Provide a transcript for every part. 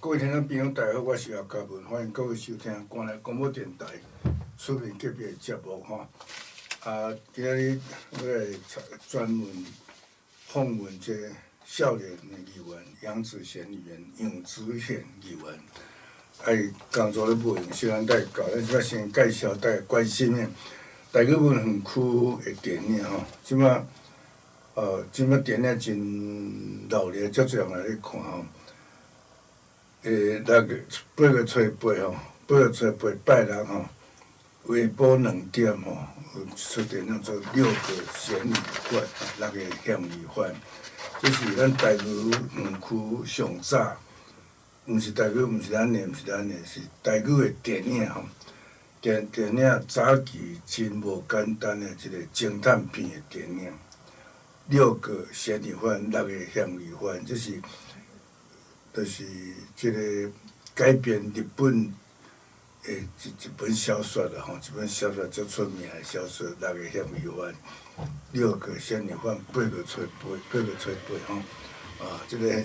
各位听众朋友，大家好，我是姚嘉文，欢迎各位收听关内广播电台出面隔壁的节目吼。今日我来专门访问这少年的议员杨子贤议员、杨子贤议员。工作咧无用，小咱带教，咱即摆先介绍大家关心的台语文园区的电影吼。即摆电影真热烈，足侪人来咧看吼。8月初8吼，8月初8拜六吼，下晡2点吼，有出电影做6个嫌疑犯，6个嫌疑犯，这是咱台语园区上早，毋是台语，毋是咱的，是台语的电影吼。电影早期真无简单的一个侦探片的电影，6个嫌疑犯，6个嫌疑犯，这是。就是即个改编日本的一本小说啦吼，一本小说足出名的小说，6个嫌疑犯，6个嫌疑犯，8月初8吼，即个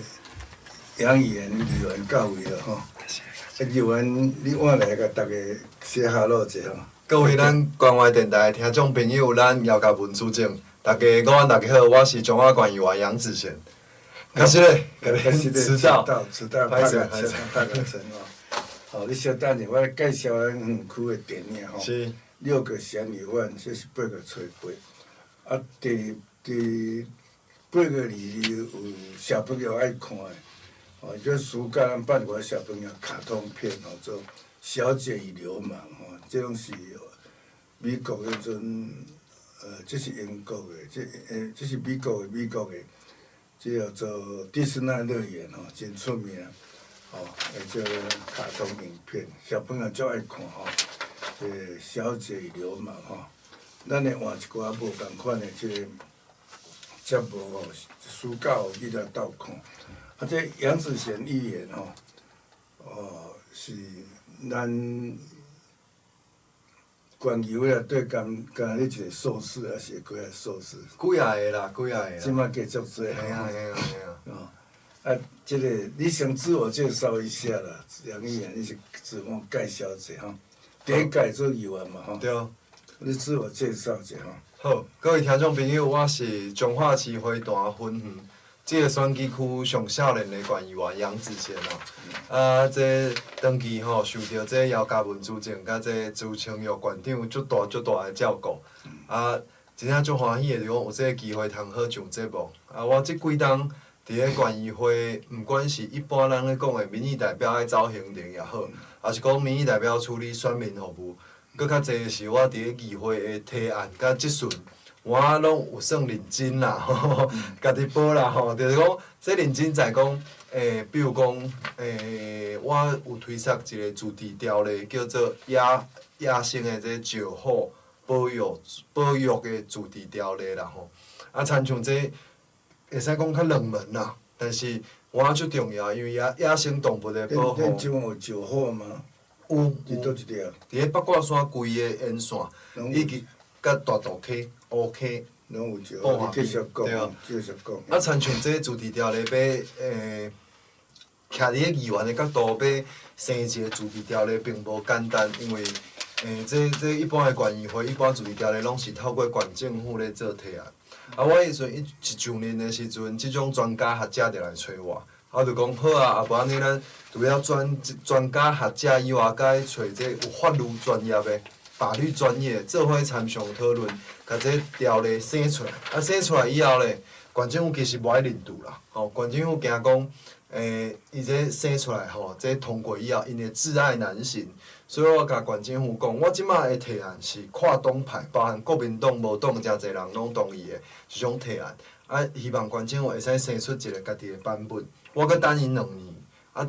杨议员到位了吼。议员，你晚来甲大家说哈喽者吼。各位咱关怀电台的听众朋友，咱姚嘉文主政，大家午安，大家好，我是中华县议员杨子贤。可是咧，迟到，拍个成哦。好，你稍等下，我介绍咱园区的电影吼。是。6个嫌疑犯，这是8月初8。第8月2日有小朋友爱看的，这暑假咱办过小朋友卡通片做《小姐与流氓》这种是美国迄阵，这是英国的，这是美国的。这叫做迪士尼乐园真出名这个卡通影片，小朋友足爱看这个小姐与流氓咱会换一寡无共款的这个节目暑假有去了斗看。这杨子贤议员是咱县议会对干咧一个硕士，还是几个硕士？几啊个啦。即摆加足多。嘿啊。这个你先自我介绍一下啦，杨议员，你是自我介绍一下吼。第一届做议员嘛吼。对。你自我介绍一下吼。好，各位听众朋友，我是彰化市花坛分园这个选举区上少年的县议员杨子贤这长期受到这姚嘉文主政甲这朱清玉县长足大的照顾真正足欢喜的，就是讲有这个机会通好上节目我即几冬伫咧县议会，毋管是一般人咧讲的民意代表爱走行政也好，还是讲民意代表处理选民服务，搁较济是我伫咧议会的提案甲质询。我拢有算认真啦，家己报啦就是讲，这认真在讲，比如讲，我有推出一个自治条例，叫做野生的这石虎保育的自治条例啦亲像这会使讲较冷门啦，但是我最重要，因为野生动物的保护。恁即有石虎吗？有。伫倒一条？伫咧八卦山规个沿线，以及甲大肚溪。OK， 拢有石虎，你继续讲，继续讲。亲像这自治条例要徛伫咧议员的角度要生一个自治条例，并无简单，因为这一般的县议会、一般自治条例拢是透过县政府咧做提案。我迄阵一上任的时阵，即种专家学者就来找我就讲好无安尼咱除了专家学者以外，甲找这有法律专业的。法律专业做伙参详讨论，甲这条例生出来。生出来以后咧，县政府其实无爱认同啦。县政府惊讲，伊这生出来这通过以后，因会窒碍难行。所以我甲县政府讲，我即摆的提案是跨党派，包含国民党、无党真侪人拢同意的一种提案。希望县政府会使生出一个家己的版本。我阁等因2年。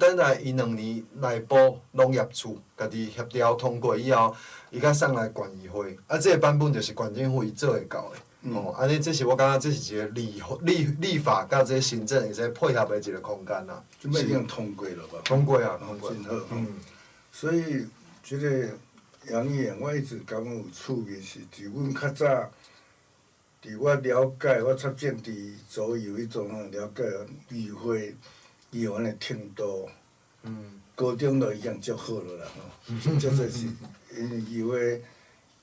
等待伊2年内部农业处家己协调通过以后，伊才送来县议会。这个版本就是县政府伊做会到的。安尼这是我感觉这是一个立法甲这行政会使配合的一个空间啦。即摆已经通过了吧？通过啊，真好。所以即个杨议员，我一直感觉有趣味是，伫阮较早，伫我了解，我插政伫左右迄种了解议会。议员的程度，高中就已经足好了啦吼，足侪是因为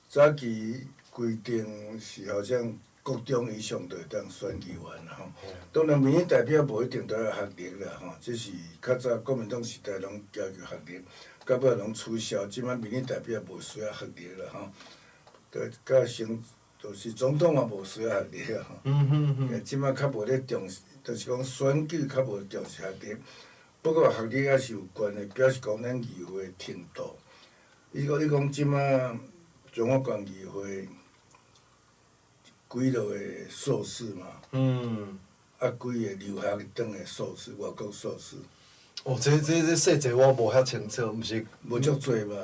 早期规定是好像国中以上就会当选议员啦吼。当然，民意代表无一定都要学历啦吼，这是较早国民党时代拢要求学历，到尾拢取消，即摆民意代表无需要学历啦吼。甲就是总统也无需要学历啦吼。即摆较无咧重视，就是讲选举较无重视学历。不过学历也是有关的，表示讲咱议会程度。你讲即摆中华县议会几落个硕士嘛？啊，几个留学转的硕士，外国硕士。哦，这细节我无遐清楚，毋是。无足侪吧？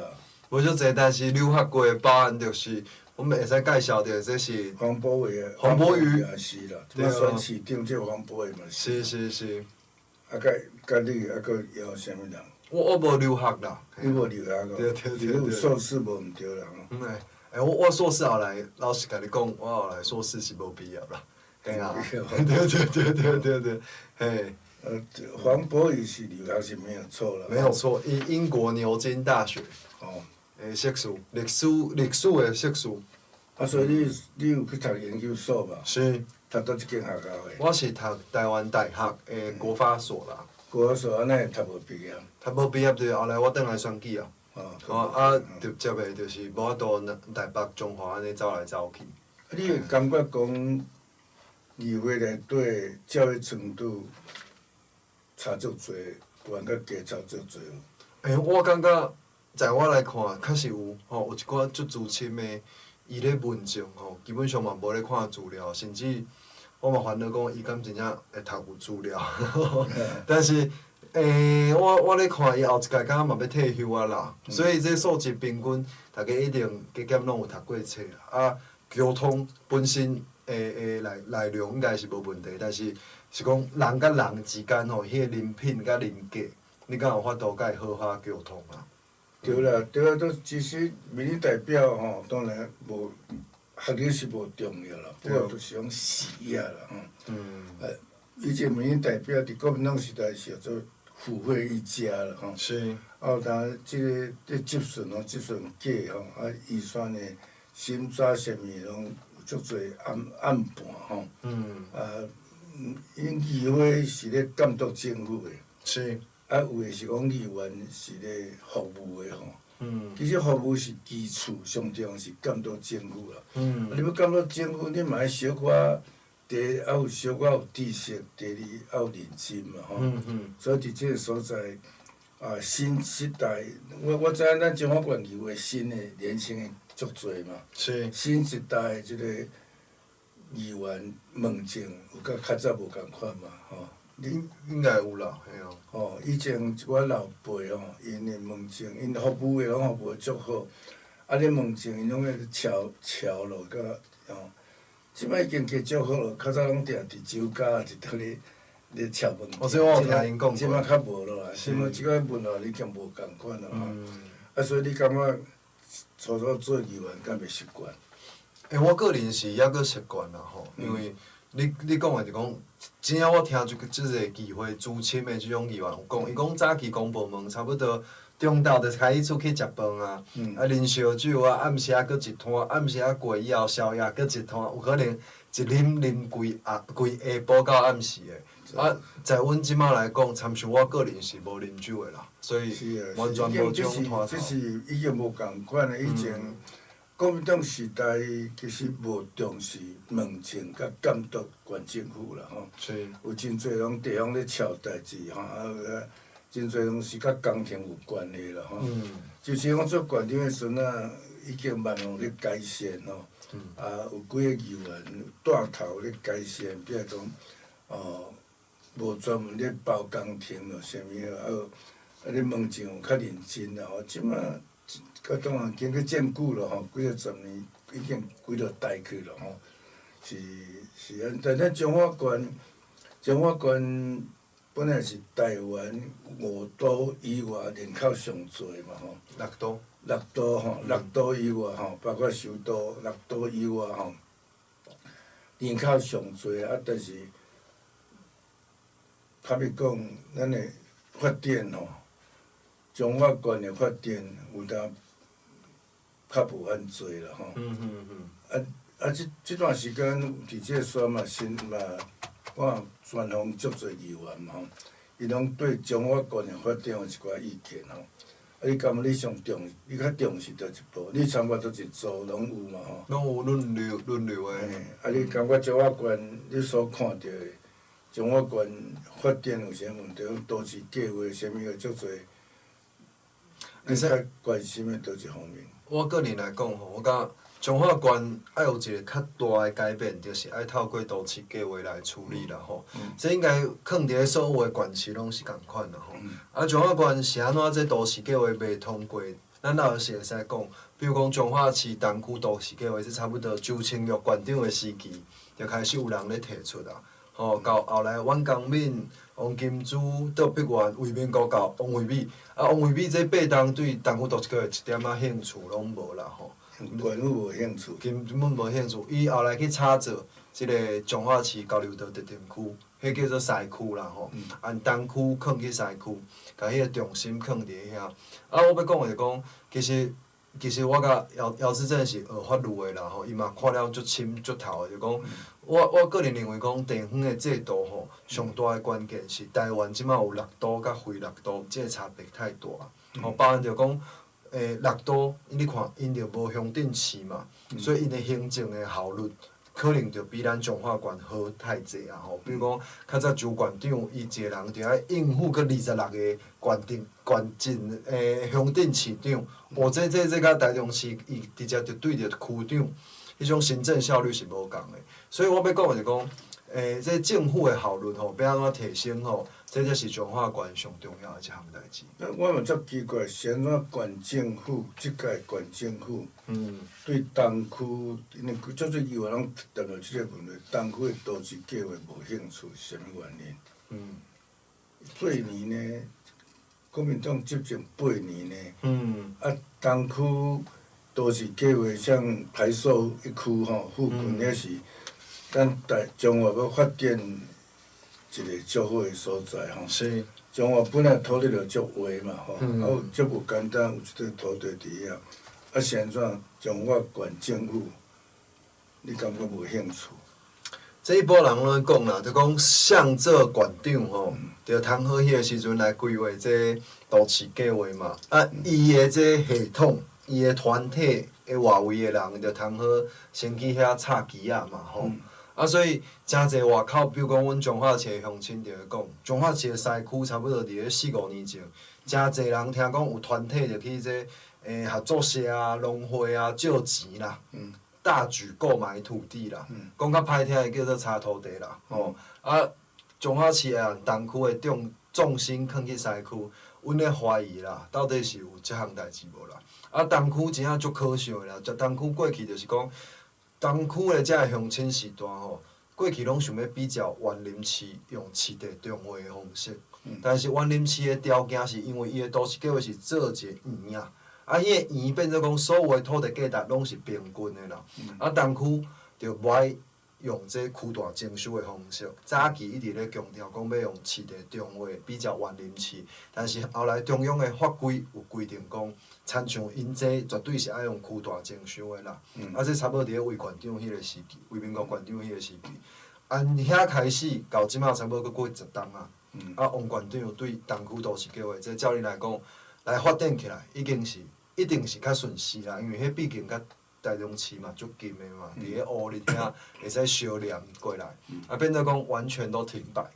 无足侪，但是留学过的包含就是我们会使介绍着，这是黄宝伟的。黄宝瑜也是啦，即摆选市长即黄宝伟嘛是。是。啊，甲你还佫邀啥物人？我无留学啦。你无留学哦？对。你有硕士无毋对啦吼。我硕士后来，老实甲你讲，我后来硕士是无必要啦。嘿啊。对，嘿。黄博宇是留学是没有错啦。没有错，英国牛津大学。哦。硕士，历史的硕士。啊，所以你有去读研究所嘛？是。读倒一间学校的？我是读台湾大学的国法所啦。国法所安尼会读无毕业？读无毕业对，后来我转来选举啊。直接的就是无法度台北、中华安尼走来走去。你会感觉讲议会内底教育程度差足侪，悬甲低差足侪？我感觉在我来看，确实有有一寡足资深的，伊咧文章基本上嘛无咧看资料，甚至我嘛烦恼讲伊敢真正会读有资料，但是我咧看伊后一届敢若嘛要退休啊啦，所以这数值平均，大家一定加减拢有读过册啊。交通本身内容应该是无问题，但是讲人甲人之间迄个人品甲人格，你敢有法度甲伊好好沟通啊？对啦，都其实民意代表当然无学历是无重要啦，不过就是讲事业啦以前民意代表伫国民党时代是叫做附会一家啦是。当即个接顺假预算的审查啥物拢有足侪暗盘因议会是咧监督政府的。是。有诶是讲议员是咧服务诶其实服务是基础，上重要是监督政府啦。你要监督政府，你嘛爱小可第一有小可有知识，第二有认真嘛所以伫即个所在，新时代，我知影咱中华县议会新诶年轻诶足侪嘛。是。新一代诶即个议员问政有甲较早无共款嘛应该有啦，嘿啊。以前一寡老辈因诶问政，因服务诶拢服务足好，你问政因拢咧桥落甲即摆已经加足好咯，较早拢定伫酒家伫倒咧敲问题。所以我有听因讲过。即摆较无咯啦，即摆即个文化已经无共款咯所以你感觉初做议员敢袂习惯？我个人是抑阁习惯啦因为你讲诶就讲。真正我听即个议会资深的即种议员有讲，伊讲早期公部门差不多中昼就开始出去食饭啊，啉烧酒啊，暗时佫一摊，暗时过以后宵夜佫一摊，有可能一啉规下晡到暗时的。在阮即摆来讲，参像我个人是无啉酒的啦，所以完全无即种拖头。这是已经无共款的，以前。国民党时代其实无重视问政甲监督县政府啦有真侪拢地方咧抄代志真侪拢是甲工程有关系啦就是讲做县长的时阵已经慢慢咧改善有几个议员带头咧改善，比如讲无专门咧包工程啥物咧问政有较认真啦即摆。当然经过渐久了几个十年已经几落代去了是安。但咱中华县本来是台湾5都以外人口上侪嘛六都以外包括首都6都以外人口上侪但是坦白讲，咱的发展中华县的发展有当较无遐济啦吼。即段时间伫即个选嘛，我专访足侪议员嘛吼，伊拢对中华县的发展有一寡意见吼。你感觉你你较重视倒一步？你参加倒一组拢有嘛吼？拢有轮流的。你感觉中华县你所看到的中华县发展有啥问题？都市计划啥物个足侪？你较关心的倒一方面？我个人来讲吼，我感觉中华县爱有一个较大的改变，就是爱透过都市计划来处理啦吼。这应该放伫所有的县市拢是共款啦吼。啊，中华县是安怎？这都市计划未通过，咱老是会使讲，比如讲彰化市东区都市计划，这差不多周清玉县长的时期，就开始有人咧提出啦。吼，到后来阮公敏、王金珠、邓碧元、魏明国到王惠美，王惠美这八当对东区都市计划一点仔兴趣拢无啦吼。县府无兴趣，根本无兴趣。伊后来去插做即个彰化市交流道特定区，迄叫做西区啦吼。按东区囥去西区，甲迄个重心囥伫遐。啊，我要讲的就讲，其实我甲姚志正是学法律的啦吼，伊嘛看了足深足透的，就讲我个人认为讲地方的制度吼，上大的关键是台湾即摆有六都甲非六都，即个差别太大。吼，包含着讲。六都，你看因着无乡镇市嘛，所以因的行政的效率可能就比咱彰化县好太济啊吼。比如讲，较早周县长伊一个人就爱应付个26个县镇乡镇市长，这甲台中市伊直接就对着区长，迄种行政效率是无共的。所以我要讲的就讲，这政府的效率吼，要安怎提升吼？这才是彰化县上重要的一项代志。我嘛足奇怪，是安怎县政府即届县政府对东区，因为足侪议员拢谈到即个问题，东区的都市计划无兴趣，是啥物原因？过年呢，国民党执政8年呢，东区都市计划像排授一区吼，附近也是咱彰化要发展。一个足好诶所在吼，彰化本来土地就足话嘛吼，有足无简单有一块土地伫遐，是安怎彰化县政府，你感觉无兴趣？这一波人拢讲啦，就讲向做县长吼，着通好迄个时阵来规划这都市计划嘛。伊诶这系统，伊诶团体诶外围诶人，着通好先去遐插旗仔嘛吼。所以诚侪外口，比如讲，阮彰化市的乡亲就会讲，彰化市的西区差不多伫咧4、5年前，诚侪人听讲有团体就去这合作社啊、农会啊借钱啦，大举购买土地啦，讲较歹听的叫做查土地啦，彰化市啊东区的重心囥去西区，阮咧怀疑啦，到底是有即项代志无啦？东区真正足可惜的啦，东区过去就是讲。东区的遮个乡亲时代吼，过去拢想要比较园林市用市地重划的方式，但是园林市的条件是因为伊的都市计划是做一个圆啊，迄个圆变做讲所有的土地价值拢是平均的啦，东区就无爱用这区大征收的方式，早期一直咧强调讲要用市地重划比较园林市，但是后来中央的法规有规定讲。参像因这绝对是爱用区大征收的啦，这差不多伫咧魏县长迄个时期，魏民国县长迄个时期，按遐开始到即马差不多过10冬啊，王县长对东区都市计划，这照理来讲来发展起来，一定是较顺势啦，因为迄毕竟甲台中市嘛足近的嘛，伫咧乌日遐会使相连过来，变做讲完全都停摆，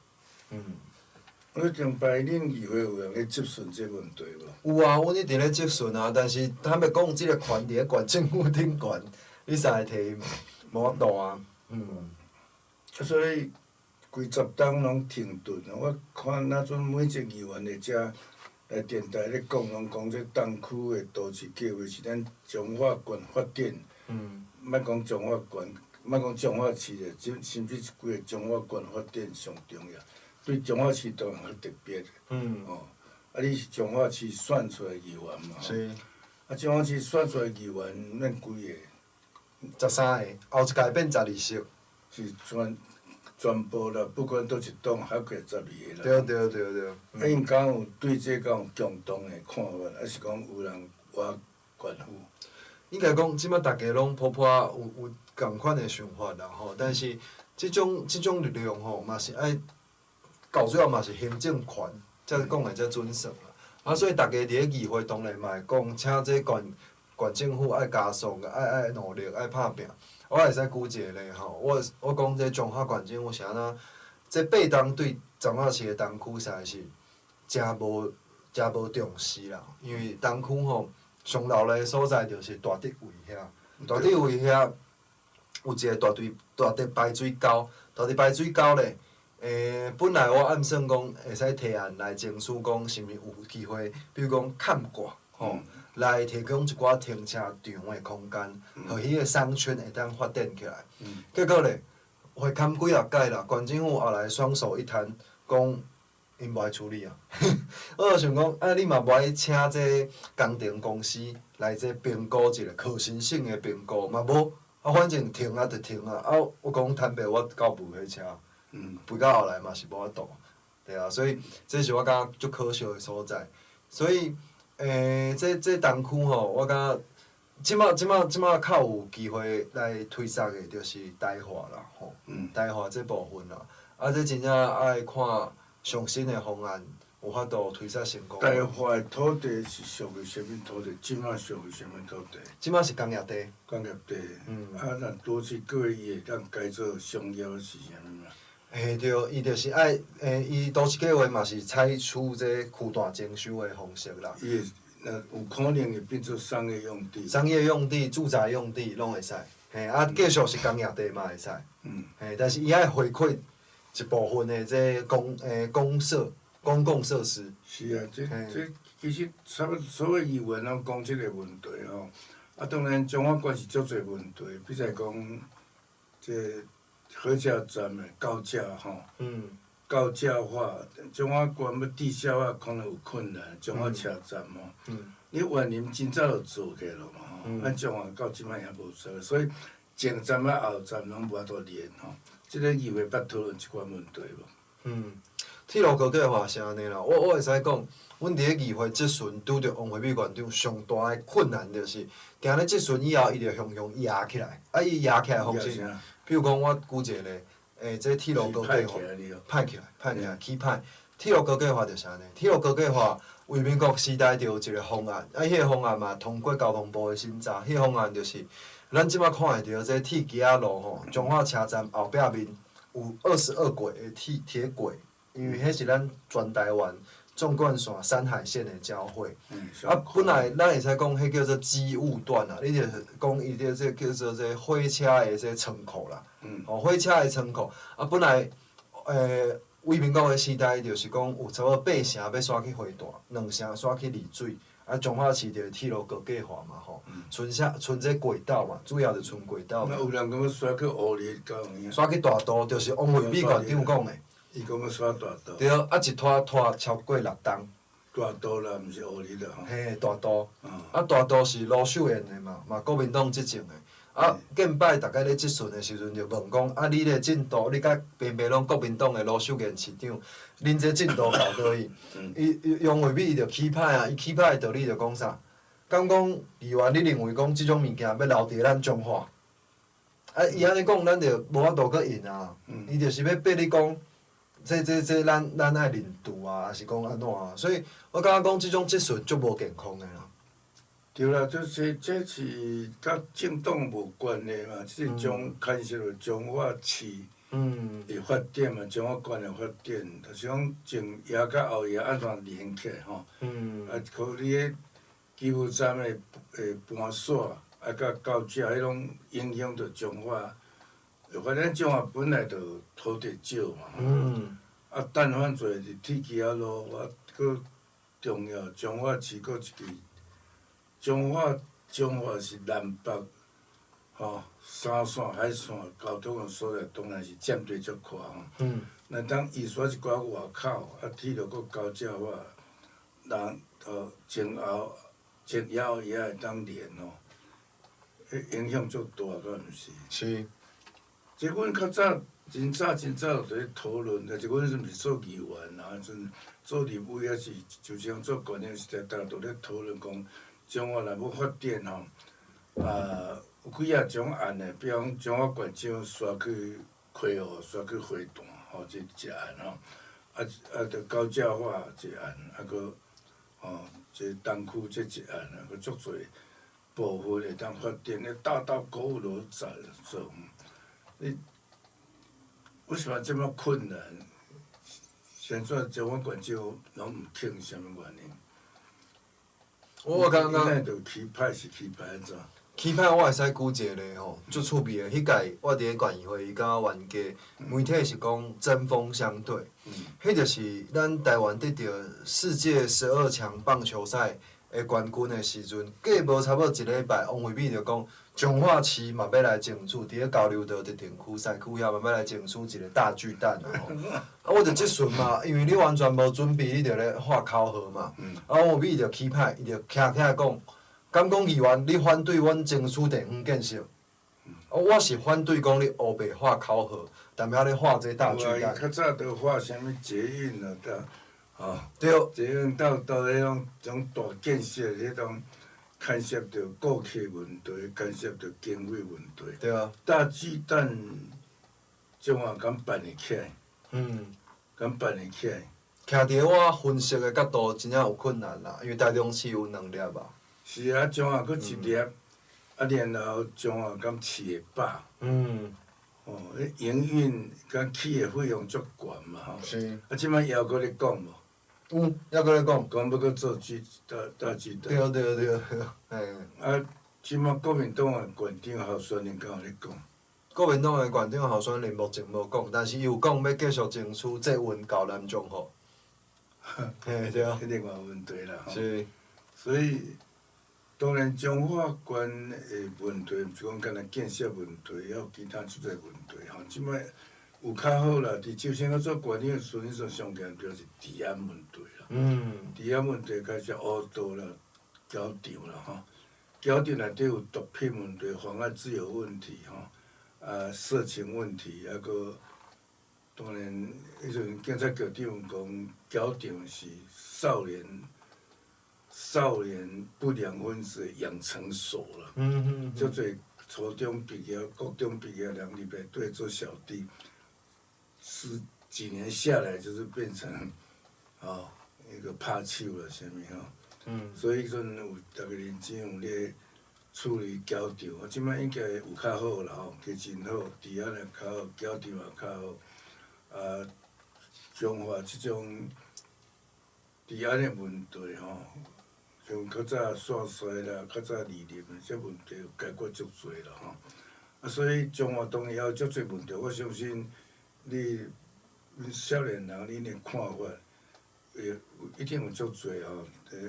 停摆，恁议会有人咧质询这问题无？有啊，阮一直咧质询啊，但是坦白讲，即个权伫咧县政府顶悬，你使会摕无法度啊。所以规10冬拢停顿啊！我看那阵每一个议员伫遮来电台咧讲，拢讲这东区的都市计划是咱彰化县发展。莫讲彰化县，莫讲彰化市的，甚至是规个彰化县发展上重要。对彰化市当然较特别。你是彰化市选出来的议员嘛？是。彰化市选出来的议员免几个？ 13个，后一届变12席。是全部啦，不管倒一栋，还过12个对人。对对对。啊，因敢有对这敢有共同的看法，还是讲有人挖怨妇？应该讲，即摆大家拢普有共款的想法啦吼，但是即种力量吼，嘛是爱到最后嘛是行政权才讲的才准算啦。啊，所以大家伫咧议会当然嘛会讲，请这县政府爱加速爱努力，爱拍拼。我会使举一个例吼，我讲这中华县政府是安怎，这八东对彰化市的东区实在是真无重视啦，因为东区吼。上闹热的所在就是大直位遐，大直位遐有一个大直排水沟，大直排水沟咧，本来我按算讲会使提案来争取讲是毋是有机会，比如讲砍挂吼，来提供一寡停车场的空间，互迄个商圈会当发展起来。结果咧，会砍几啊届啦，县政府后来双手一摊，讲。因无爱处理啊！我就想讲，啊，你嘛无爱请这工程公司来这评估一个可行性的评估，嘛无啊，反正停啊就停啊。啊，我讲坦白，我到无迄车，肥到后来嘛是无法度，对啊，所以这是我感觉足可惜的所在。所以，这东区吼，我感觉即马较有机会来推动的，就是台化啦，吼，台化这部分啦，啊，这真正爱看。上新的方案有法度推出成功。台化的土地是属于啥物土地？即摆属于啥物土地？即摆是工业地。工业地。啊，咱多去过伊会当改做商业是啥物嘛？对，伊就是爱伊都市计划嘛是采取这区段征收的方式啦。伊会有可能会变做商业用地。商业用地、住宅用地拢会使，啊，继续是工业地嘛会使。但是伊爱回馈。一部分的这公共设施。是啊，这其实所有议员拢讲即个问题吼。啊，当然中华县是足侪问题，比如讲，这火车站的高架吼。高架化，中华县要地下化可能有困难，中华车站吼。你原林真早就做起咯嘛吼，咱中华到即摆也无做，所以前站啊后站拢无法度连吼。即个议会捌讨论即款问题无？铁路高架化是安尼啦，我会使讲，阮伫咧议会即阵拄着王惠美院长上大个困难，就是今日即阵以后，伊着向压起来，啊，伊压起来方式，比如讲我举一个例，这铁路高架化，歹起来，起歹。铁路高架化着是安尼，铁路高架化为民国时代着有一个方案，啊，迄个方案嘛通过交通部的审查，迄个方案就是。咱即摆看会着这铁轨仔路吼，彰化车站后壁面有22轨的铁轨，因为迄是咱全台湾纵贯线山海线的交汇。啊，本来咱会使讲迄叫做机务段啊，你就是讲伊着这叫做这火车的这仓库啦。火车的仓库啊，本来为民国的时代就是讲有差不多8城要刷去花大，2城刷去丽水。啊，彰化市着铁路高架化嘛吼，剩这轨道嘛，主要着剩轨道。那有人讲要刷去湖里到有影？刷去大道，就是王惠美院长讲的。伊讲要刷大道。对，啊一拖超过6栋。大道啦，毋是湖里啦吼。嘿，大道。啊，大道是卢秀燕的嘛国民党执政的。啊，近摆大概咧质询的时阵，就问讲，啊，你咧进度，你甲平平拢国民党的卢秀燕市长，恁这进度到倒去？伊杨惠美伊就起歹啊，伊起歹的道理就讲啥？敢讲议员，你认为讲即种物件要留伫咱彰化？啊，伊安尼讲，咱就无法度搁用啊。伊就是要逼你讲，这咱爱认度啊，还是讲安怎啊？所以我感觉讲即种质询足无健康的啦。对啦，这是甲政党无关的嘛，这是牵涉到彰化市的发展嘛，彰化县的发展，就是讲前夜甲后夜安怎连起来吼。啊，靠你个机务站的搬线，啊，甲高架迄种影响着彰化。反正彰化本来就土地少嘛。啊，但凡做是铁轨仔路，搁重要，彰化市搁一支。彰化是南北吼3线海线交通的所在，当然是占地足宽吼。那当移选一寡外口，啊，铁路搁高架化，人前后也会当连吼，迄影响足大，敢毋是？是。即阮较早真早有伫咧讨论，但是阮是毋是做议员啊？阵做立委还是就像做官员时代，大家都咧讨论讲，中华若要发展吼，有几啊种案的，比方中华县长刷去溪湖，刷去花坛，吼，这一案吼，着高架化一案，搁这东区这一案，搁足侪部分会当发展咧，大购物都在做。你为什么这么困难？现在中华县长拢毋肯，什么原因？我感觉。现在着起歹是起歹安怎？起歹我会使举一个咧吼，足趣味诶。迄届我伫咧县议会甲冤家，媒体是讲针锋相对。迄就是咱台湾得到世界12强棒球赛诶冠军诶时阵，过无差不多一礼拜，王惠美就讲彰化市嘛要来争取，伫咧交流道伫田区赛区遐嘛要来争取一个大巨蛋啊吼。我着即阵嘛，因为你完全无准备，你着咧画口号嘛。王惠美着起歹，伊着徛起来讲。敢讲议员，你反对阮争取地方建设？我是反对讲你黑白画口号，但遐咧画这大巨蛋。较早都画啥物捷运咯，对。捷运到迄种大建设，迄种牵涉到顾客问题，牵涉到经费问题。对啊。大巨蛋，中华敢办会起来？敢办会起来？徛伫我分析的角度，真正有困难啦，因为台中市有2粒啊。是啊，中华搁一粒，然后中华敢市会饱。迄营运甲起的费用足悬嘛吼。是。即摆还搁咧讲无？还搁咧讲。讲要搁做大巨蛋。对，即摆国民党的县长候选人敢有咧讲？国民党的县长候选人目前无讲，但是伊有讲要继续争取捷运到南中和。嘿，对啊。迄另外问题啦吼。是。所以。当然，中华县的问题，毋是讲干那建设问题，还有其他出侪问题吼。即摆有较好啦，伫就先做县长的时阵，上强调是治安问题啦。治安问题开始乌道啦、交场啦吼。交场内底有毒品问题、妨碍自由问题吼，色情问题，还搁当然，迄阵警察局长讲，交场是少年不良分子养成所了，足侪初中毕业、高中毕业人入来对做小弟，几年下来就是变成一个拍手了，啥物所以阵有逐个认真有咧处理交场，即摆应该有较好啦吼，加真好，治安也较好，交场也较好，中华即种治安的问题吼。像较早线衰啦，较早离离的，这问题有解决足侪啦吼。所以中华当然也有足侪问题，我相信恁少年人恁的看法，一定有足侪吼。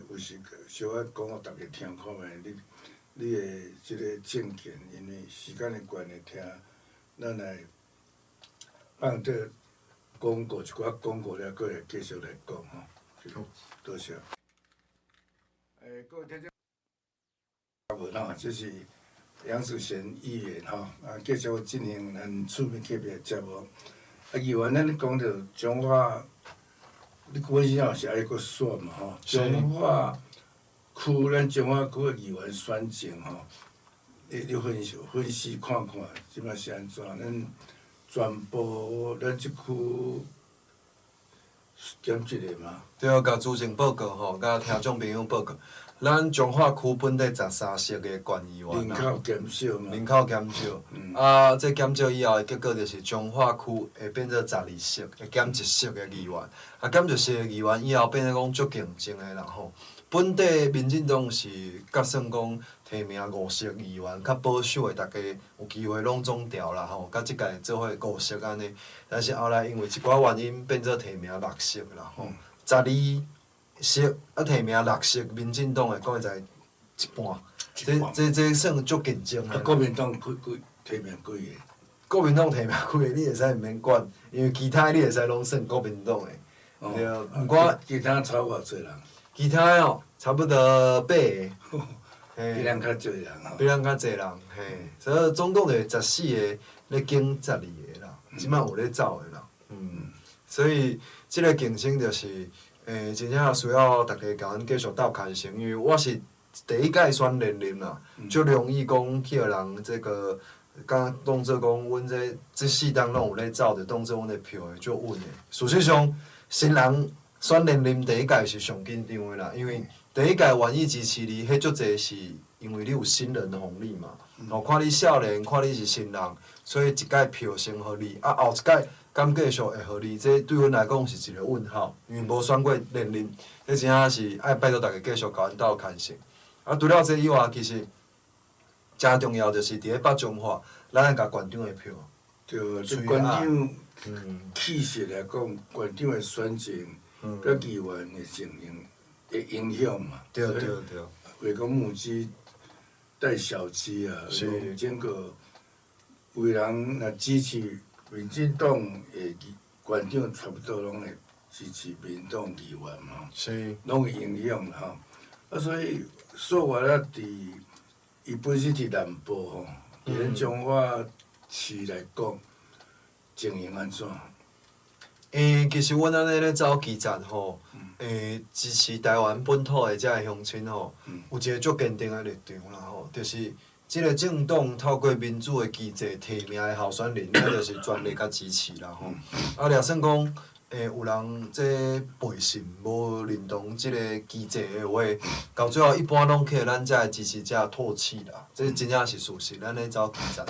有时小可讲互大家听看觅，你的即个政见，因为时间的关系，听咱来放这广告一寡广告了，搁会继续来讲吼。多谢。各位听众，这是杨子贤议员继续进行咱厝边客边的节目。议员，咱讲到中华，你本身也是爱搁选嘛吼？中华区，咱中华区的议员选情吼，你分析看看，即摆是安怎？咱全部咱即区减一个嘛？对，甲主政报告吼，甲听众朋友报告。咱彰化区本地13席的县议员人口减少嘛？人口减少，这减少以后的结果就是彰化区会变做12席，会减1席的议员。减1席的议员以后变做讲足竞争的啦吼。本地民进党是甲算讲提名5席议员，较保守的，大家有机会拢总调啦吼。甲即届做伙5席安尼，但是后来因为一寡原因变做提名6席啦吼，12席提名6席，民进党的讲在一半，这算足竞争的。国民党提名几个？国民党提名几个，你会使毋免管，因为其他你会使拢算国民党的。对，毋过其他超偌济人？其他哦，差不多8个。比咱较侪人比咱较侪人，嘿，所以总共就14个咧竞12个啦。即摆有咧走的啦。所以即个竞争就是，真正需要大家甲阮继续斗牵绳，因为我是第一届选连任啦，就容易讲去互人这个，敢当做讲阮这四党拢有咧走，就当做阮的票会足稳的。事实上，新人选连任第一届是上紧张的啦，因为第一届愿意支持你，迄足侪是因为你有新人的红利嘛。看你少年，看你是新人，所以一届票先互你，后一届敢继续会互你，这对阮来讲是一个问号，因为无选过连任，这真正是爱拜托大家继续甲阮斗牵绳。除了这以外，其实真重要就是伫咧北中华，咱爱甲县长的票。对，这县长气势来讲，县长的选情，甲议员的情形会影响嘛。对。为讲母鸡带小鸡啊，整个有人若支持民进党的县长，差不多拢会支持民进党议员嘛，拢会影响啦吼。所以说话了，伊本身伫南部吼，伫咱彰化市来讲，经营安怎？其实阮安尼咧走基层吼，支持台湾本土的遮个乡亲吼，有一个足坚定的立场啦吼，就是即个政党透过民主的机制提名的候选人，咱就是全力甲支持啦吼。若算讲有人这背信无认同即个机制的话，到最后一般拢去咱遮个支持者唾弃啦，这真正是事实。咱咧走基层，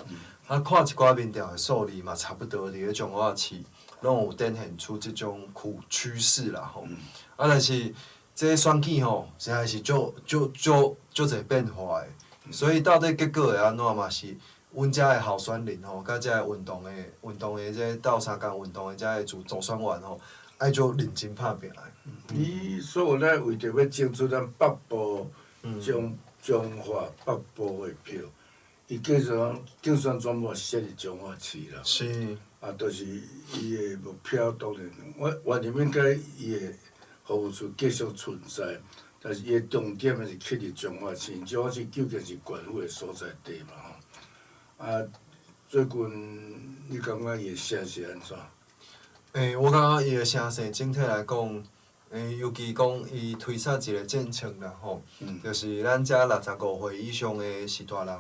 看一寡民调的数字嘛，差不多伫咧彰化市。拢有展现出即种趋势啦吼，但是这选举吼，实在是足侪变化的，所以到底结果会安怎嘛是，阮遮的候选人吼，甲遮个运动的这斗相共运动的遮个主选员吼，爱足认真拍拼的。伊所来为着要争取咱北部彰化北部的票，伊计算竞选全部设伫彰化市啦。是。就是伊的目标，当然，我宁愿甲伊的服务处继续存在，但是伊的重点是去伫彰化市，彰化市究竟是县府的所在地嘛吼。最近你感觉伊的声势安怎？我感觉伊的声势整体来讲，尤其讲伊推出一个政策啦吼，就是咱遮65岁以上的士大人。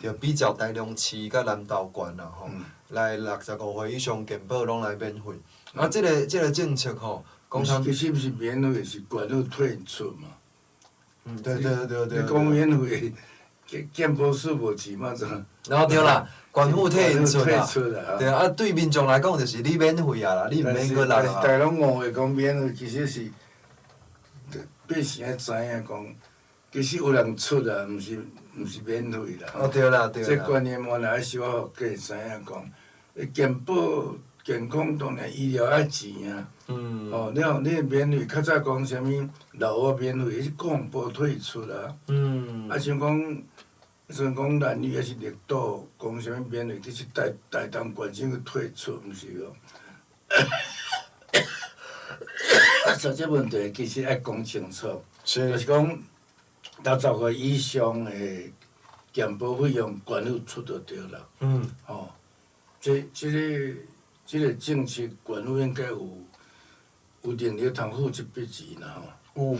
着比较台中市甲南投县啦吼，来65岁以上健保拢来免费。即个政策吼，讲他其实毋是免费，是县府退出嘛。对。你讲免费，健保署无钱嘛怎？然后对啦，县府退因出啦。对对民众来讲，就是你免费啊啦，你毋免搁来啊。但是拢误会讲免费，其实是百姓爱知影讲，其实有人出啊，毋是免费啦。对啦。这观念原来小互家知影讲，健保健康当然医疗爱钱啊。你免费，较早讲啥物老我免费，是公保退出啦。像讲男女还是绿岛讲啥物免费，其实大东县政去退出，毋是哦。所以这问题其实爱讲清楚，就是讲60岁以上的健保费用县府出就对啦。这个政策县府应该有能力通付这笔钱啦有。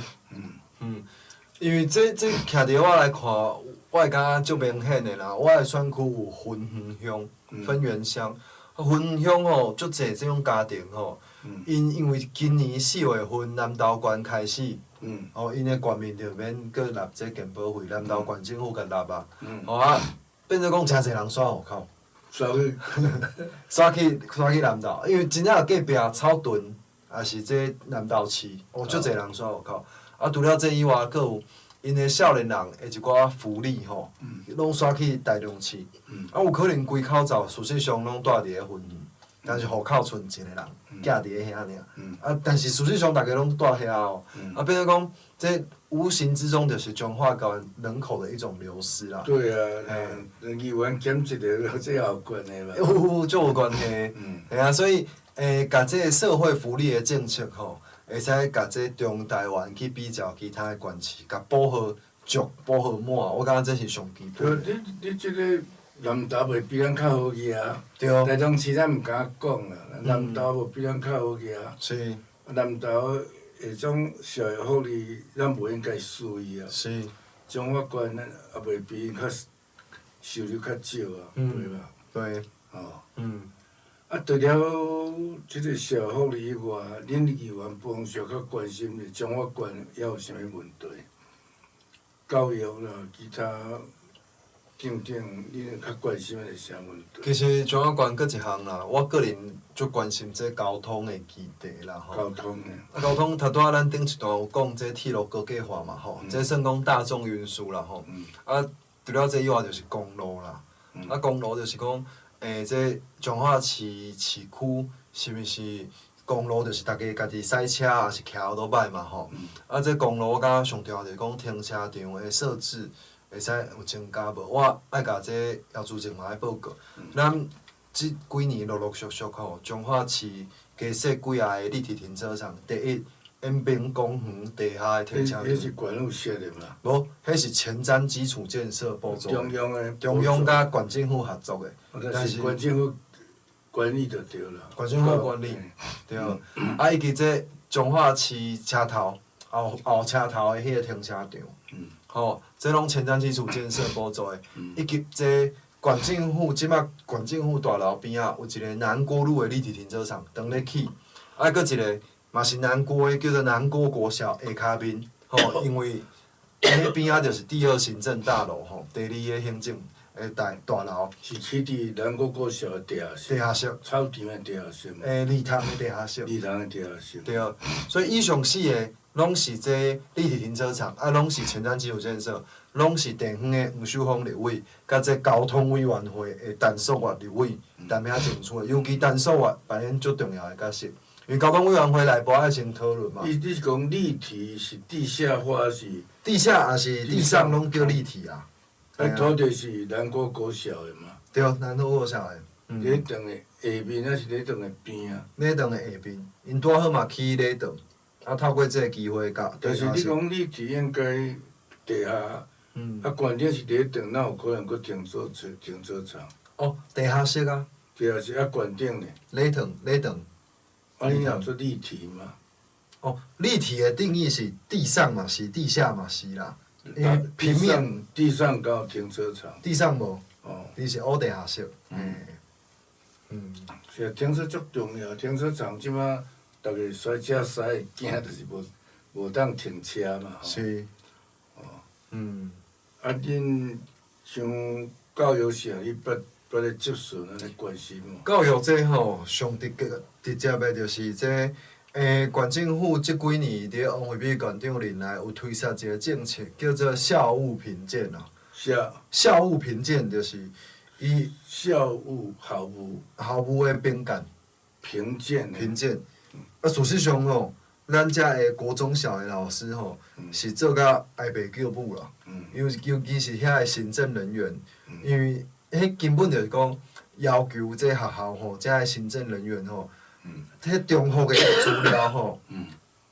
因为这徛伫我来看，我会感觉足明显的啦。我的选区有分园乡、分园乡，分园乡吼足侪这种家庭吼，因为今年4月份南投县开始，因的县民就免搁纳这健保费，南投县政府甲纳啊，变做讲真侪人刷户口，刷去南投，因为真正隔壁草屯也是这南投市，足侪人刷户口。除了这以外，佫有因的少年人的一寡福利吼，拢刷去台中市。有可能规口罩事实上拢住伫咧分园，但是户口剩一个人，寄伫咧遐尔。但是事实上大家拢住遐哦。变做讲，这无形之中就是彰化县人口的一种流失啦。对啊，议员减一个，这也有关系嘛。足有关系。所以甲这个社会福利的政策吼。会使甲这中台湾去比较其他的县市，甲保护足、保护满，我感觉这是上基本。你即个南投袂比咱较好去啊。对。台中市咱毋敢讲啦，南投无比咱较好去啊。是。南投迄种社会福利，咱无应该输伊啊。是。中法官咱也袂比因较收入较少啊，对吧？对。哦。嗯。啊，除了即个社会福利以外，恁议员帮上较关心的中法官还有啥物问题？教育啦，其他等等，恁较关心的是啥问题？其实中法官佫一项啦，我个人足关心这交通的议题啦吼。交通的。啊，交通，头拄仔咱顶一段有讲这铁路高架化嘛吼，这算讲大众运输啦吼。啊，除了这以外，就是公路啦。啊，公路就是讲，这彰化市市区是毋是公路就是大家家己驶车也是徛都歹嘛吼。啊，这公路我感觉上重要就是讲停车场的设置会使有增加无？我爱甲这姚主席嘛爱报告，咱即几年陆陆续续吼，彰化市加设几下个立体停车场，第一延平公园地下的停车场。迄是县府设的嘛？无，迄是前瞻基础建设补助。中央的。中央甲县政府合作的。但是县政府管理就对了。县政府管理，对。啊，以及这彰化市车头后车头的迄个停车场，吼，这拢前瞻基础建设补助的。以及这县政府即摆县政府大楼边仔有一个南国路的立体停车场，当咧起。啊，搁一个。嘛是南国的，叫做南国国小下骹面，吼，因为迄边仔就是第二行政大楼吼，第二个行政大楼。是起伫南国国小的地下室。地下室。草场的地下室嘛。礼堂的地下室。礼堂的地下室。对，所以以上四个拢是这立体停车场，啊，拢是前瞻基础建设，拢是地方的黄秀芳立委，甲这交通委员会的陈淑月立委担名争取的，尤其陈淑月扮演足重要的角色。因为交通委员会内部爱先讨论嘛。你是讲立体是地下化是？地下也是地上拢叫立体啊。啊，土地是南国国小的嘛？对，南国国小的。礼堂的下面还是礼堂的边啊？礼堂的下边，因拄好嘛起礼堂，啊，透过这个机会甲。但是你讲立体应该地下，啊，悬顶是礼堂，哪有可能佫停车场？哦，地下室啊。地下室啊，悬顶呢？礼堂。啊，你若做立体嘛？哦，立体的定义是地上嘛是，地下嘛是啦。因为平面地上敢有停车场？地上无。哦。伊是乌地下室。是啊，停车足重要。停车场即摆逐个驶车驶会惊，就是无当停车嘛。是。哦。啊，恁像教育社，你捌咧接触安尼关心无？教育这吼，上直接的就是这，县政府即几年伫王惠美县长任内有推出一个政策，叫做校务评鉴啊。校务评鉴就是伊校务的评鉴。评鉴。啊，事实上吼，咱遮的国中小的老师吼，是做甲挨白叫母啦。尤其是遐的行政人员，因为迄根本就是讲要求这学校吼，遮的行政人员吼，迄中学的资料吼，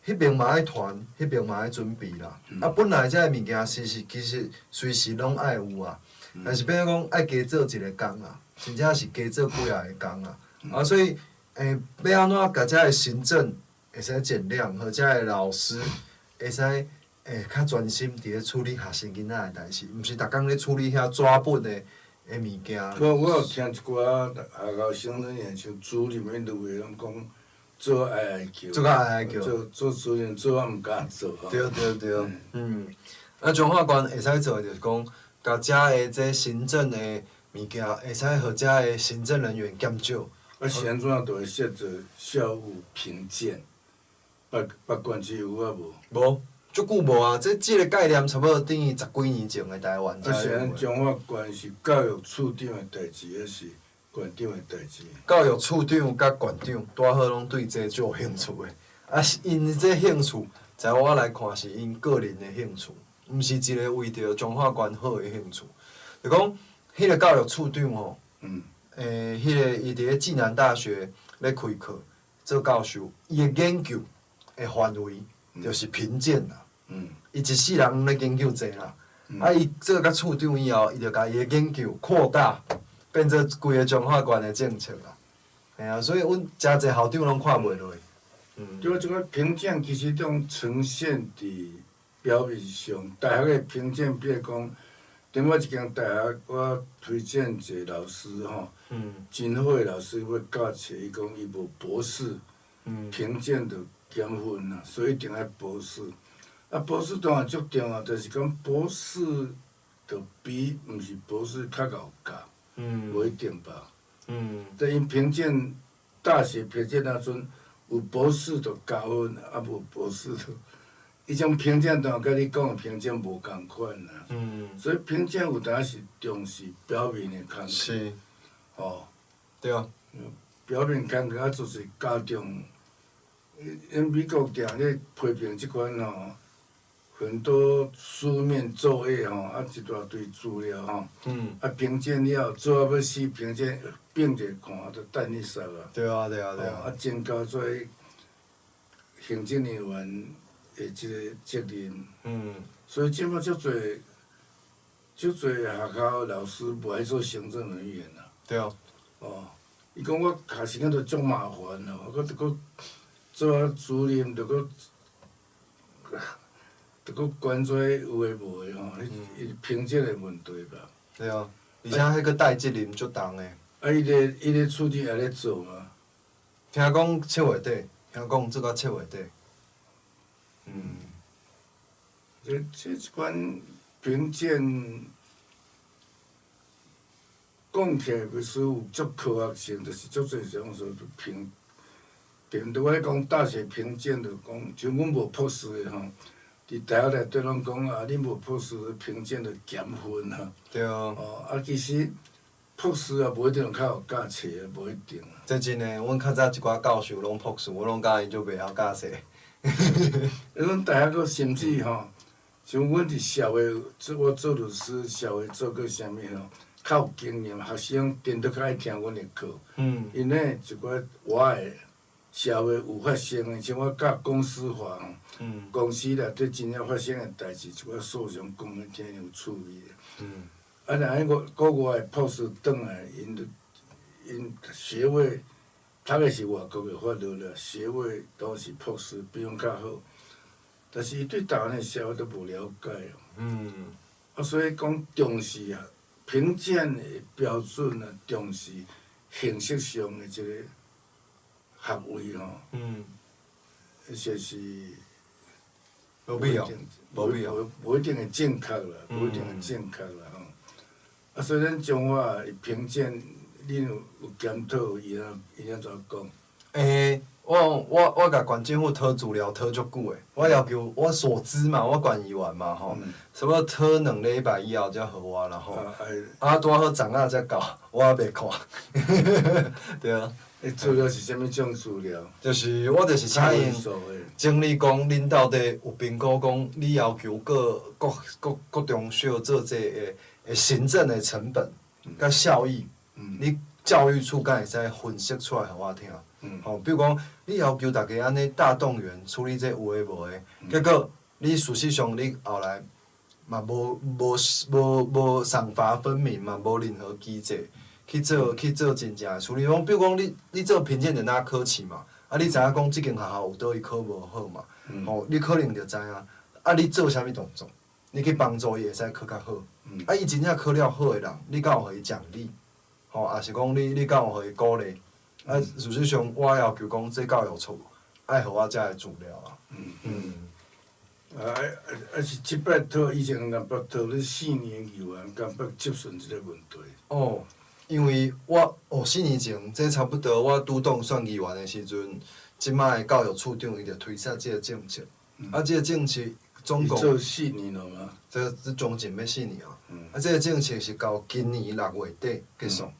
迄边嘛爱传，迄边嘛爱准备啦。啊，本来遮个物件其实随时拢爱有啊，但是变做讲爱加做一个工啊，真正是加做几下个工啊。啊，所以要安怎甲遮个行政会使减量，和遮个老师会使较专心伫咧处理学生囡仔的代志，毋是逐工咧处理遐纸本的物件。我有听一寡学校行政员像主任迄类的，拢讲做哀叫。做主任做啊毋敢做。对。啊，彰化县会使做的就是讲，甲遮的这行政的物件，会使互遮的行政人员减少。啊，是安怎就会设置校务评鉴？别县市有啊无？无。足久无啊！即个概念差不多等于10几年前的台湾。啊，是咱彰化县是教育处长的代志，还是县长的代志？教育处长甲县长拄好拢对这足有兴趣的。啊，是因这兴趣，在我来看是因个人的兴趣，毋是一个为着彰化县好的兴趣。就讲，迄个教育处长吼，迄个伊伫咧暨南大学咧开课做教授，伊的研究的范围就是评鉴啦。伊一世人咧研究这啦，啊，伊做甲处长以后，伊就甲伊的研究扩大变做规个彰化县的政策啦。嘿啊，所以阮诚侪校长拢看袂落。对啊，即个评鉴其实种呈现伫表面上，大学的评鉴，比如讲，顶我一间大学，我推荐一个老师吼，真好的老师要教册，伊讲伊无博士，评鉴着减分啦，所以一定爱博士。啊，博士当然足重要，就是讲博士着比毋是博士较贤教，无一定吧。但因评鉴大学评鉴那阵，有博士就加分，啊无博士就，伊种评鉴当然甲你讲的评鉴无共款啦。所以评鉴有当是重视表面的工课，是，吼。对啊。表面工课啊，就是加重，因美国定咧批评即款吼，很多书面作业吼，啊一大堆资料吼，啊评鉴了，最后要死评鉴并者看，就等你扫啊。对啊。啊，增加做行政人员的即个责任。所以即摆足侪学校老师无爱做行政人员啦。对啊。伊讲我学时间都足麻烦咯，我着搁做主任，着搁管做有诶无诶吼，伊评鉴诶问题吧。对啊，而且迄个带责任足重诶。啊，伊个处理也咧做嘛。听讲7月底，听讲做到7月底。这一款评鉴讲起来，袂输有足科学性，就是足侪种说评。对我咧讲大学评鉴，就讲像阮无博士的吼，伫大学内底拢讲啊，恁无博士评鉴就减分啊。对啊。啊，其实博士也无一定较有教册啊，无一定。这真诶，阮较早一寡教授拢博士，我拢感觉伊就袂晓教册。阮大学佫甚至吼，像阮伫社会，我做律师，社会做过啥物吼，较有经验，学生真都较爱听阮的课。因为一寡我的社会有发生的，像我教公司法吼，公司内底真正发生的代志，一寡诉讼讲来听有趣味的。啊，若迄国外的博士转来，因学位读的是外国的法律啦，学位都是博士，比阮较好。但是伊对台湾的社会都无了解哦。啊，所以讲重视啊，评鉴的标准啊，重视形式上的一个学位吼。说是无必要，无必要。无一定会正确啦，无一定会正确啦吼。啊，所以咱中华评鉴，恁有检讨伊安怎讲？我甲县政府讨资料讨足久诶，我要求我所知嘛，我县议员嘛吼，差不多讨2礼拜以后才互我啦吼。啊，拄好昨仔才到，我还袂看。对啊。资料是啥物种资料？就是我就是请因整理讲，恁到底有评估讲，你要求各中小做这个行政的成本甲效益，你教育处敢会使分析出来互我听？比如讲，你要求大家安尼大动员处理这有诶无诶，结果你事实上你后来嘛无赏罚分明嘛，无任何机制。去做真正诶处理，比如讲你做评鉴就哪考试嘛，啊你知影讲即间学校有倒伊考无好嘛，你可能就知影，啊你做啥物动作，你去帮助伊会使考较好，啊伊真正考了好诶人，你敢有互伊奖励，也是讲你敢有互伊鼓励，啊事实上我要求讲这教育处爱互我遮个资料啊。是即摆讨，以前南北讨咧4年议员，南北接顺即个问题。因为我4年前，这差不多我拄当选议员的时阵，即摆的教育处长伊就推出即个政策，啊，即个政策总共做4年了吗？这将近要4年啊。啊，即个政策是到今年6月底结束。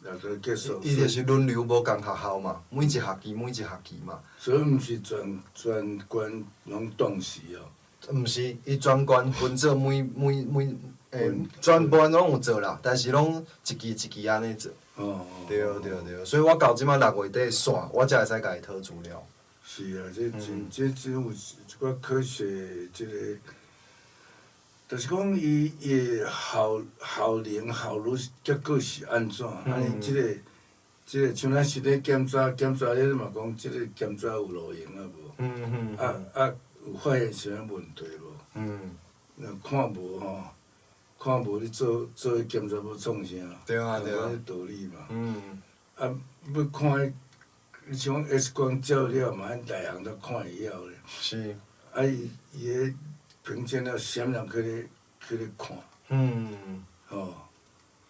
6月结束。伊就是轮流无共学校嘛，每一学期嘛。所以毋是全县拢重视哦。毋是，伊全县分做每全部拢有做啦，但是拢一期一期安尼做。对，所以我到即摆6月底煞，我才会使甲伊讨资料。是啊，这有一寡科学即个就是讲伊的效能效率结果是安怎？安尼即个像咱实咧检查咧嘛讲，即个检查有路用啊无？有发现啥物问题无？若看无吼，看无你做迄检查要创啥？对啊对啊，道理嘛。要看迄，你像讲 X 光照了嘛，咱内行都看会晓咧。是。伊个评鉴了，啥人去咧看？吼。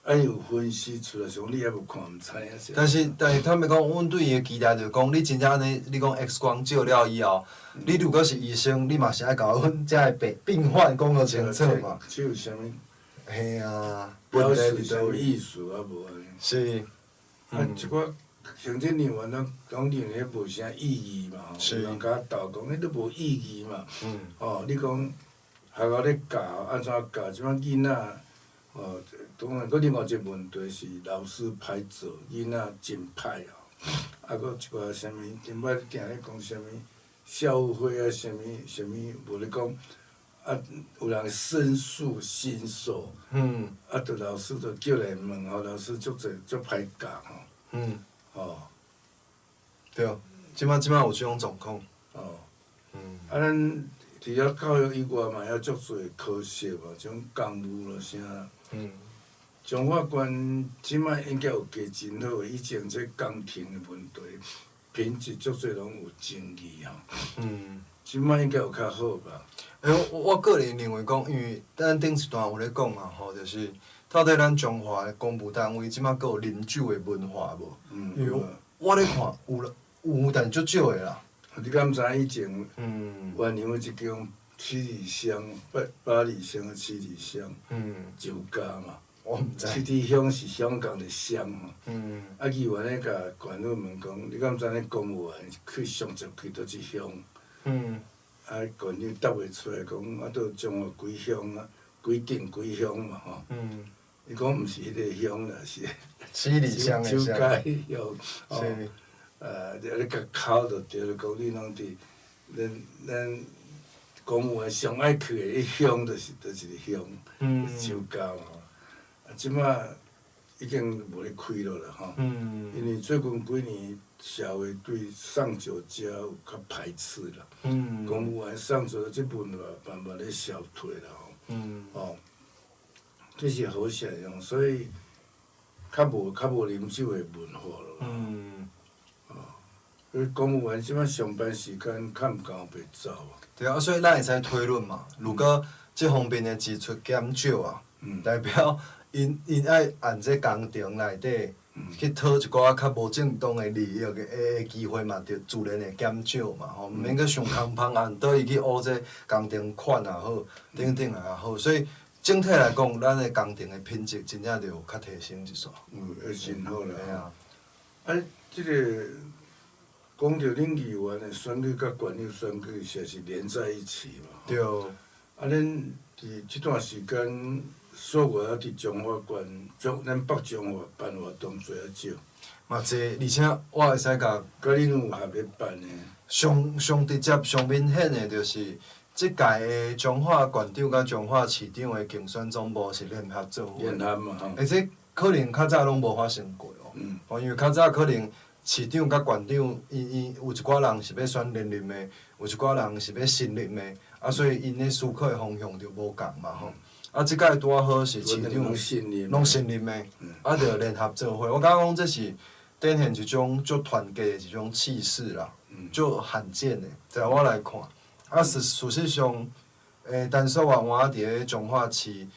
伊有分析出来，像你还无看，毋知影是。但是坦白讲，阮对伊的期待就是讲，你真正安尼，你讲 X 光照了以后，你如果是医生，你嘛是爱甲阮遮的病患讲个清楚嘛。这有啥物？嘿啊，表示啥物意思啊？无安尼。是。一寡像这念完咱讲念迄无啥意义嘛吼，有人甲我斗讲，迄都无意义嘛。哦，你讲学校咧教安怎教？即摆囡仔，哦，当然，佫另外一个问题是老师歹做，囡仔真歹哦。佫一寡啥物，顶摆定咧讲啥物校徽啊，啥物无咧讲，有人申诉新手，着老师着叫来问吼，老师足歹教吼。哦。对，即摆有即种状况。哦。咱除了教育以外嘛，还足侪科室嘛，种公务咯啥。中华关即摆应该有加真好，以前这工程的问题，品质足侪拢有争议吼。即摆应该有较好吧？我个人认为讲，因为咱顶一段有咧讲嘛吼，就是到底咱中华的公务单位即摆佫有啉酒的文化无？因为我咧看有，但足少的啦。你敢毋知以前原阳有一间七里香，八里香的七里香酒家嘛？我毋知。七里香是香港的香吼。议员咧甲县长问讲，你敢毋知咱公务员去上集去倒一乡？县长答袂出来，讲倒中华几乡啊，几镇几乡嘛吼。伊讲毋是迄个乡啦，是七里香的酒香。家迄乡。是。你甲考就对了，讲你拢伫咱公务员上爱去的迄乡，就是倒一个乡，酒家嘛。即摆已经无咧开落啦吼。因为最近几年社会对上酒家有较排斥啦。公务员上酒即文化慢慢咧消退啦吼。这是好现象，所以较无啉酒的文化咯。公务员即摆上班时间较毋敢袂走啊。对啊，所以咱会使推论嘛，如果即方面的支出减少啊，代表因爱按这工程内底去讨一寡较无正当的利益的机会嘛，就自然会减少嘛，吼，毋免阁上空芳按倒伊去学这工程款也好，等等也好，所以整体来讲，咱的工程的品质真正着有较提升一撮。会真好啦。嘿啊。即个讲着恁议员的选举甲县长选举，实是连在一起嘛。对。恁伫即段时间，所有啊伫中华县，咱北中华办活动做啊少。嘛济，而且我会使甲。甲恁有合咧办的。上直接、上明显的，就是即届的彰化县长甲彰化市长的竞选总部是联合做伙。联合嘛吼。而且可能较早拢无发生过哦。因为较早可能市长甲县长，伊有一寡人是要选连任的，有一寡人是要新任的，所以因咧思考的方向就无共嘛吼。即届拄啊好是市长拢新任的，着联合做伙。我感觉讲这是展现一种足团结的一种气势啦。足罕见的，在我来看，事实上，陈淑华换伫咧彰化市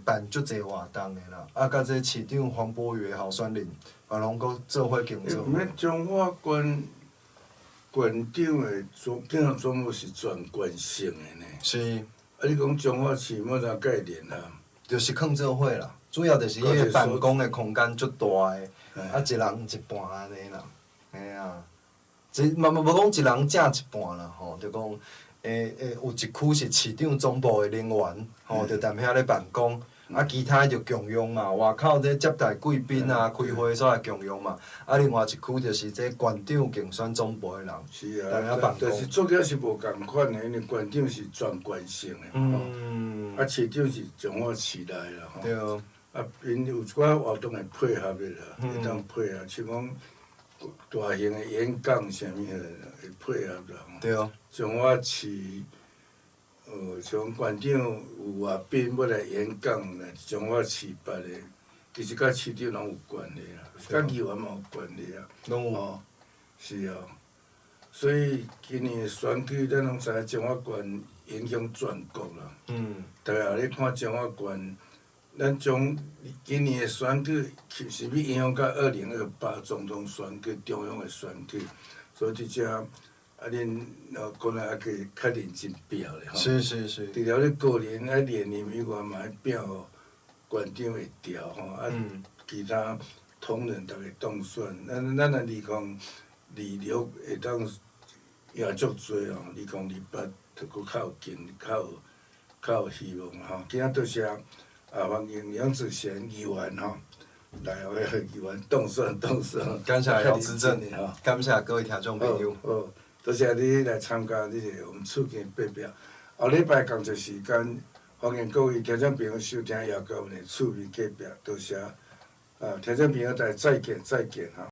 办足济活动的啦，甲这市长黄波宇的候选人，嘛拢搁做伙竞争。彰化县长的总务是全县性的呢。是。你讲彰化市要怎解联合？就是囥做伙啦，主要就是迄个办公的空间足大的，一人一半安尼啦，嘿啊。无讲一人正一半啦，吼，就讲有一区是市长总部的人员，吼，就踮遐咧办公，啊，其他就共用嘛，外口这接待贵宾啊、开会所来共用嘛。啊，另外一区就是这县长竞选总部的人，是大家办公。但是做了是无共款的，因为县长是全县性的嘛，啊，市长是从我市内啦，吼。对。啊，因有一寡活动会配合的啦，会当配合，像讲大型的演讲啥物会配合啦。对。像我市，像县长有外宾要来演讲，来从我市办的，其实甲市长拢有关系啦，甲议员嘛有关系啊。拢有。哦，是啊。所以今年的选举，咱拢知影中华县影响全国啦。大家咧看中华县，咱从今年的选举是要影响到2028总统选举、中央的选举，所以即只恁可能还可以较认真拼咧吼。是。除了你个人爱连任以外，嘛爱拼吼县长会调吼，啊，其他同仁逐个当选，咱的2026会当也足多吼，2028着搁较有劲，较有希望吼。今仔多谢黄英杨子贤议员吼，来互议员当选。感谢姚执政，感谢各位听众朋友。好，多谢你来参加我们厝边八表。后礼拜同一时间，欢迎各位听众朋友收听姚高文的厝边隔壁，多谢。听众朋友，再见哈。